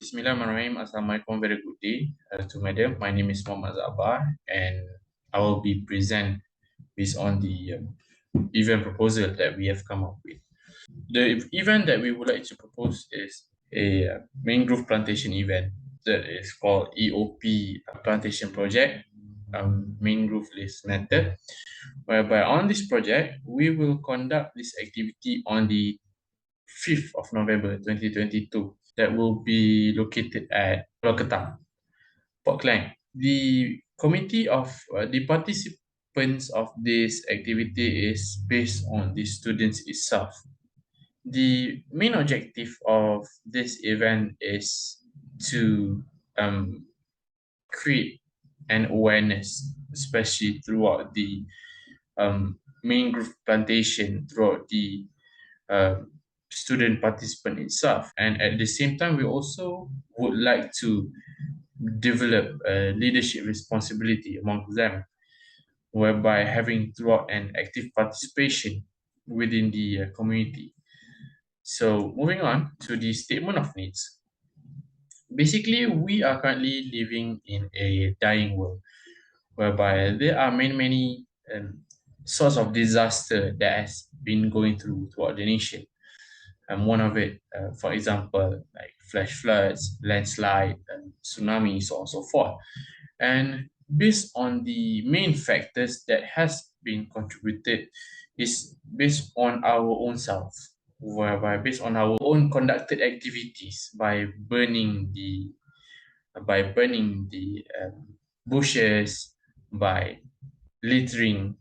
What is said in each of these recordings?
Bismillahirrahmanirrahim. Assalamualaikum. Very good day to madam. My name is Muhammad Za'aba, and I will be present based on the event proposal that we have come up with. The event that we would like to propose is a mangrove plantation event that is called EOP plantation project, mangrove list method, whereby on this project we will conduct this activity on the 5th of November 2022 that will be located at Pulau Port Klang. The committee of the participants of this activity is based on the students itself. The main objective of this event is to create an awareness, especially throughout the mangrove plantation, throughout the student participant itself. And at the same time, we also would like to develop a leadership responsibility among them, whereby having throughout an active participation within the community. So moving on to the statement of needs. Basically, we are currently living in a dying world, whereby there are many sorts of disaster that has been going throughout the nation. And one of it, for example, like flash floods, landslide, and tsunami, so on and so forth. And based on the main factors that has been contributed is based on our own self, whereby based on our own conducted activities by burning the bushes, by littering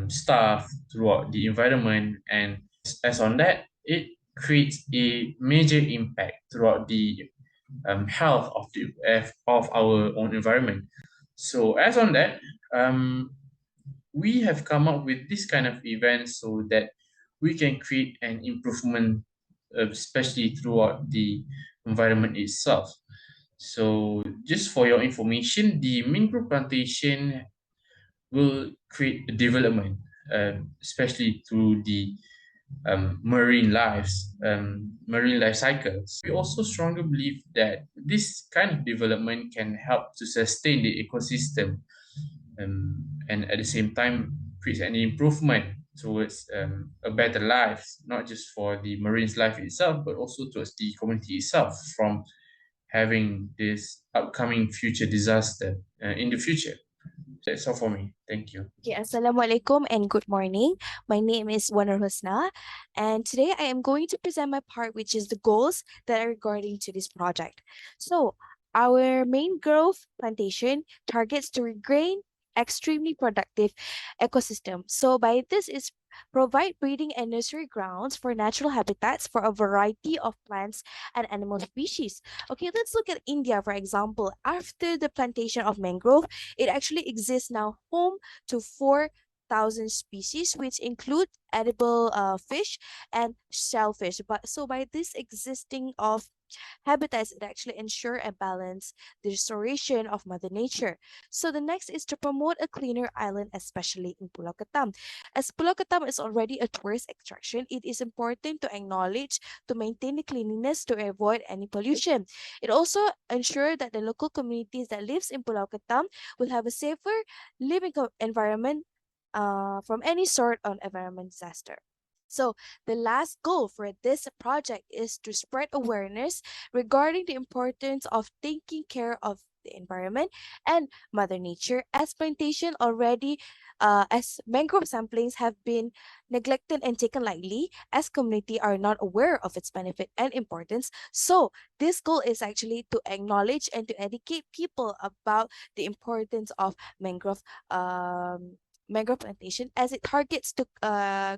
stuff throughout the environment, and as on that, it creates a major impact throughout the health of our own environment. So as on that, we have come up with this kind of events so that we can create an improvement, especially throughout the environment itself. So just for your information, the mangrove plantation will create a development, especially through the marine life cycles. We also strongly believe that this kind of development can help to sustain the ecosystem, and at the same time create an improvement towards a better life, not just for the marine's life itself, but also towards the community itself from having this upcoming future disaster in the future. That's all for me. Thank you. Okay, Assalamualaikum and good morning. My name is Wan Nur Husna, and today I am going to present my part, which is the goals that are regarding to this project. So, our main growth plantation targets to regain extremely productive ecosystem. So, by this is provide breeding and nursery grounds for natural habitats for a variety of plants and animal species. Okay, let's look at India, for example. After the plantation of mangrove, it actually exists now home to 4,000 species, which include edible fish and shellfish. But so by this existing of habitats, it actually ensure a balance, the restoration of Mother Nature. So the next is to promote a cleaner island, especially in Pulau Ketam. As Pulau Ketam is already a tourist attraction, it is important to acknowledge to maintain the cleanliness to avoid any pollution. It also ensures that the local communities that lives in Pulau Ketam will have a safer living environment from any sort of environment disaster. So, the last goal for this project is to spread awareness regarding the importance of taking care of the environment and Mother Nature, as plantation already, as mangrove samplings have been neglected and taken lightly, as community are not aware of its benefit and importance. So, this goal is actually to acknowledge and to educate people about the importance of mangrove plantation as it targets to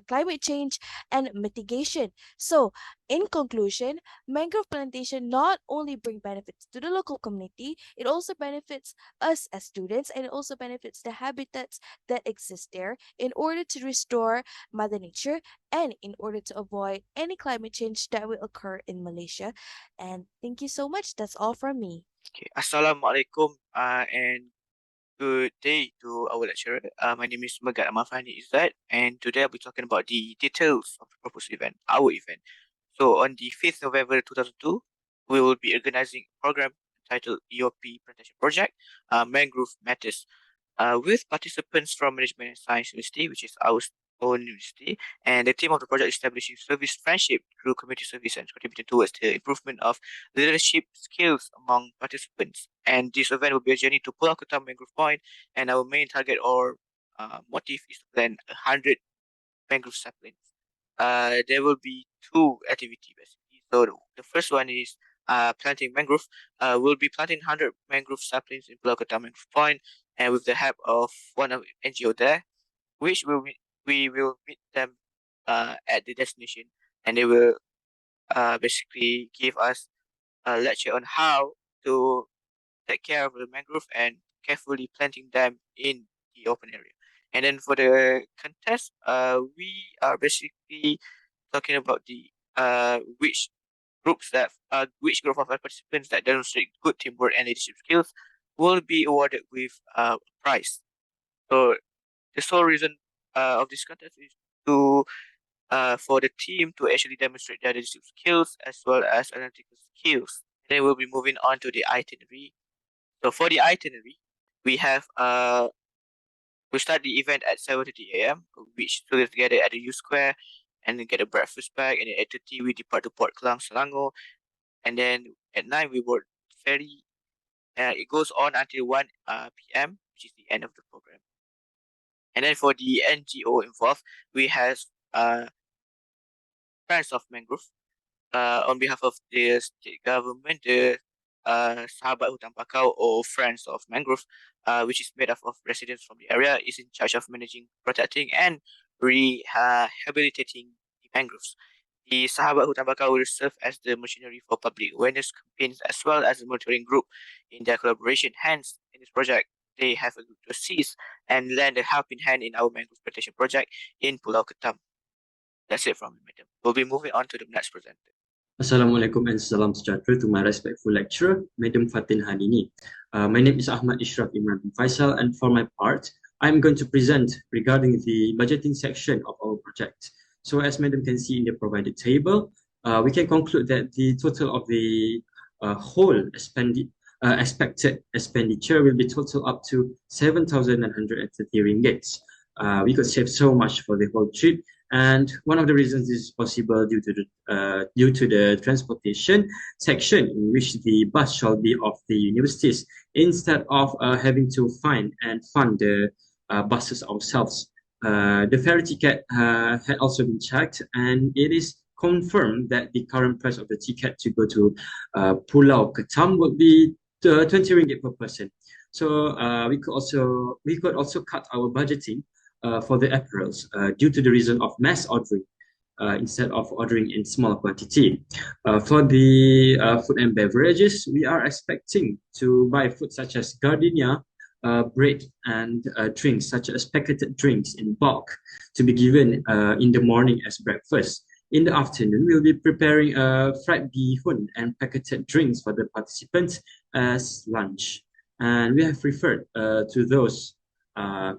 climate change and mitigation. So, in conclusion, mangrove plantation not only bring benefits to the local community, it also benefits us as students and it also benefits the habitats that exist there in order to restore Mother Nature and in order to avoid any climate change that will occur in Malaysia. And thank you so much. That's all from me. Okay, Assalamualaikum and good day to our lecturer. My name is Megat Izzat, and today I'll be talking about the details of the proposed event, our event. So on the 5th November 2002, we will be organizing a program titled EOP Presentation Project, Mangrove Matters, with participants from Management and Science University, which is our own university, and the theme of the project is establishing service friendship through community service and contributing towards the improvement of leadership skills among participants. And this event will be a journey to Pulau Ketam Mangrove Point, and our main target or motive is to plant 100 mangrove saplings. There will be two activities basically. So the first one is planting mangrove. We'll be planting 100 mangrove saplings in Pulau Ketam Mangrove Point, and with the help of one of NGO there, which we will meet them at the destination, and they will basically give us a lecture on how to take care of the mangrove and carefully planting them in the open area. And then for the contest, we are basically talking about the which group of participants that demonstrate good teamwork and leadership skills will be awarded with a prize. So the sole reason of this contest is to for the team to actually demonstrate their leadership skills as well as analytical skills. Then we'll be moving on to the itinerary. So for the itinerary, we have we start the event at 7:30 a.m., which students gather at the U Square and then get a breakfast bag, and then at 8:30 we depart to Port Klang, Selangor, and then at 9 we board ferry. It goes on until 1 p.m., which is the end of the program. And then for the NGO involved, we have Friends of Mangrove, on behalf of the state government, the Sahabat Hutan Pakau or Friends of Mangrove, which is made up of residents from the area, is in charge of managing, protecting, and rehabilitating the mangroves. The Sahabat Hutan Pakau will serve as the machinery for public awareness campaigns as well as a monitoring group in their collaboration. Hence, in this project, they have a group to assist and lend a helping hand in our mangrove protection project in Pulau Ketam. That's it from me, madam. We'll be moving on to the next presenter. Assalamualaikum and salam sejahtera to my respectful lecturer, Madam Shanthini. My name is Ahmad, Isyraf, Imran, and Faisal, and for my part, I'm going to present regarding the budgeting section of our project. So as Madam can see in the provided table, we can conclude that the total of the whole expected expenditure will be total up to 7,930 ringgit. We could save so much for the whole trip. And one of the reasons is possible due to the transportation section, in which the bus shall be of the universities instead of having to find and fund the buses ourselves. The ferry ticket had also been checked, and it is confirmed that the current price of the ticket to go to Pulau Ketam would be 20 ringgit per person. So we could also cut our budgeting for the apparels due to the reason of mass ordering instead of ordering in small quantity. For the food and beverages, we are expecting to buy food such as gardenia, bread, and drinks such as packaged drinks in bulk to be given in the morning as breakfast. In the afternoon, we'll be preparing fried bihun and packaged drinks for the participants as lunch. And we have referred to those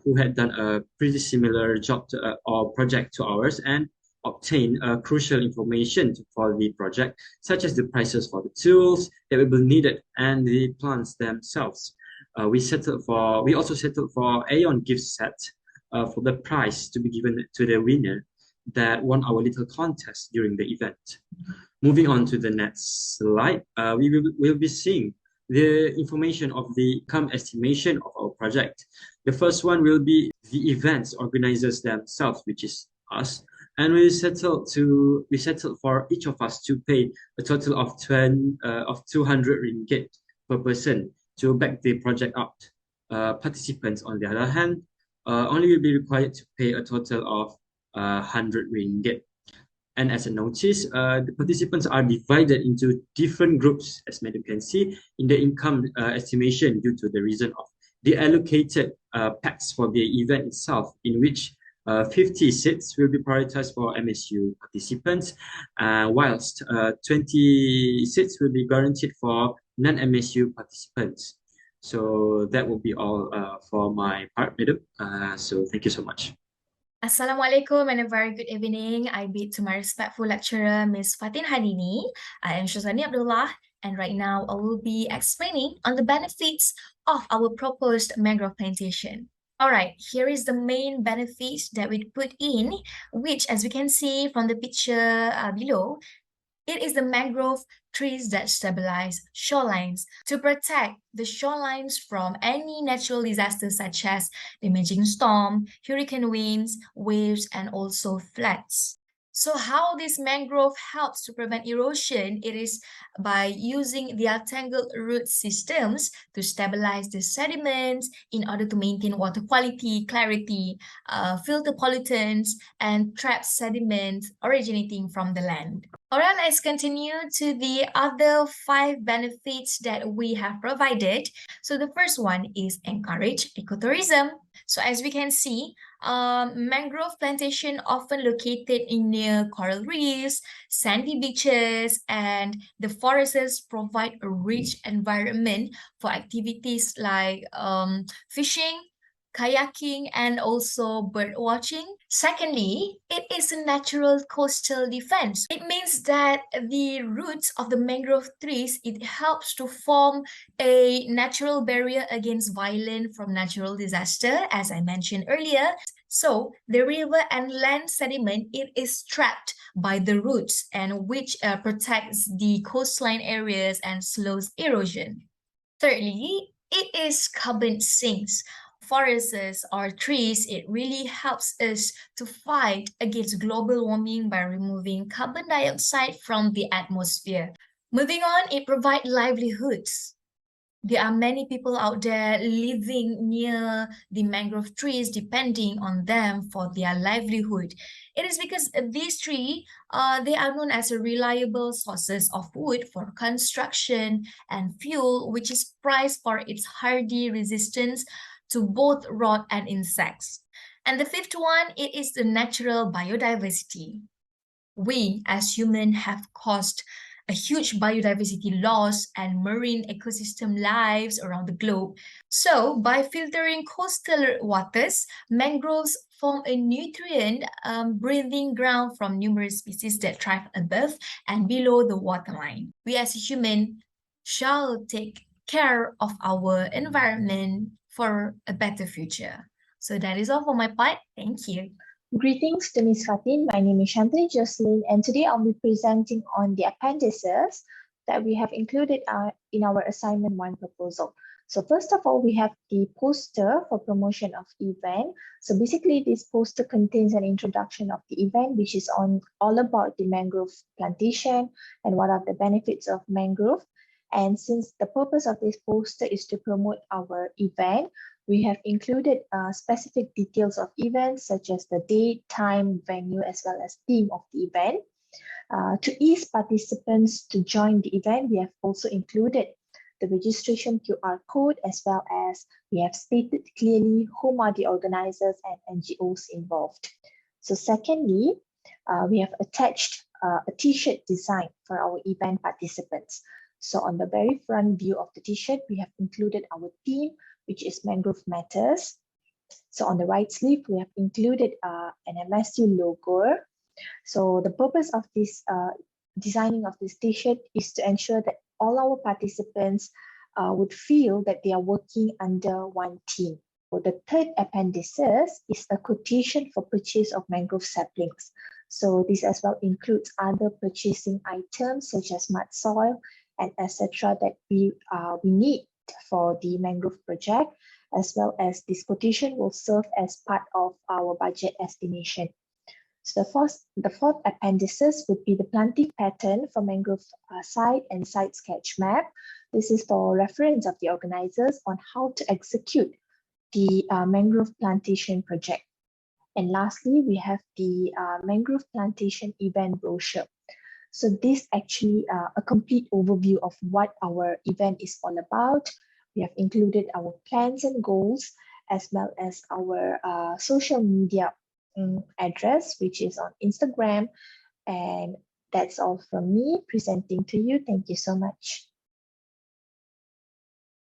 who had done a pretty similar job or project to ours and obtained crucial information for the project, such as the prices for the tools that will be needed and the plants themselves. We also settled for Aeon gift set for the prize to be given to the winner that won our little contest during the event. Moving on to the next slide, we'll be seeing the information of the income estimation of our project. The first one will be the events organizers themselves, which is us, and we settled for each of us to pay a total of 200 ringgit per person to back the project up. Participants, on the other hand, only will be required to pay a total of 100 ringgit. And as a notice, the participants are divided into different groups, as Madam can see, in the income estimation due to the reason of the allocated packs for the event itself, in which 50 seats will be prioritized for MSU participants, whilst 20 seats will be guaranteed for non-MSU participants. So that will be all for my part, Madam. So thank you so much. Assalamualaikum and a very good evening. I bid to my respectful lecturer, Ms. Shanthini. I am Syazwani Abdullah, And right now, I will be explaining on the benefits of our proposed mangrove plantation. All right, here is the main benefits that we put in, which, as we can see from the picture below, it is the mangrove trees that stabilize shorelines to protect the shorelines from any natural disasters such as damaging storm, hurricane winds, waves, and also floods. So how this mangrove helps to prevent erosion, it is by using their tangled root systems to stabilize the sediments in order to maintain water quality, clarity, filter pollutants, and trap sediment originating from the land. All right, let's continue to the other 5 benefits that we have provided. So the first one is encourage ecotourism. So as we can see, mangrove plantation often located in near coral reefs, sandy beaches, and the forests provide a rich environment for activities like fishing, kayaking, and also bird watching. Secondly, it is a natural coastal defense. It means that the roots of the mangrove trees, it helps to form a natural barrier against violence from natural disaster, as I mentioned earlier. So the river and land sediment, it is trapped by the roots and which protects the coastline areas and slows erosion. Thirdly, it is carbon sinks. Forests or trees, it really helps us to fight against global warming by removing carbon dioxide from the atmosphere. Moving on, it provides livelihoods. There are many people out there living near the mangrove trees, depending on them for their livelihood. It is because these trees, they are known as a reliable sources of wood for construction and fuel, which is prized for its hardy resistance to both rot and insects. And the fifth one, it is the natural biodiversity. We as humans have caused a huge biodiversity loss and marine ecosystem lives around the globe. So by filtering coastal waters, mangroves form a nutrient breathing ground from numerous species that thrive above and below the waterline. We as human shall take care of our environment for a better future. So that is all for my part. Thank you. Greetings to Ms. Fatin. My name is Shanthini Joselene, and today I'll be presenting on the appendices that we have included in our assignment 1 proposal. So first of all, we have the poster for promotion of event. So basically, this poster contains an introduction of the event, which is all about the mangrove plantation and what are the benefits of mangrove. And since the purpose of this poster is to promote our event, we have included specific details of events such as the date, time, venue, as well as theme of the event. To ease participants to join the event, we have also included the registration QR code, as well as we have stated clearly whom are the organizers and NGOs involved. So secondly, we have attached a t-shirt design for our event participants. So on the very front view of the t-shirt, we have included our theme, which is Mangrove Matters. So on the right sleeve, we have included an MSU logo. So the purpose of this designing of this t-shirt is to ensure that all our participants would feel that they are working under one team. So the third appendices is a quotation for purchase of mangrove saplings. So this as well includes other purchasing items such as mud soil and etc. that we need for the mangrove project, as well as this quotation will serve as part of our budget estimation. So the fourth appendices would be the planting pattern for mangrove site and site sketch map. This is for reference of the organizers on how to execute the mangrove plantation project. And lastly, we have the mangrove plantation event brochure. So this actually a complete overview of what our event is all about. We have included our plans and goals, as well as our social media address, which is on Instagram. And that's all from me presenting to you. Thank you so much.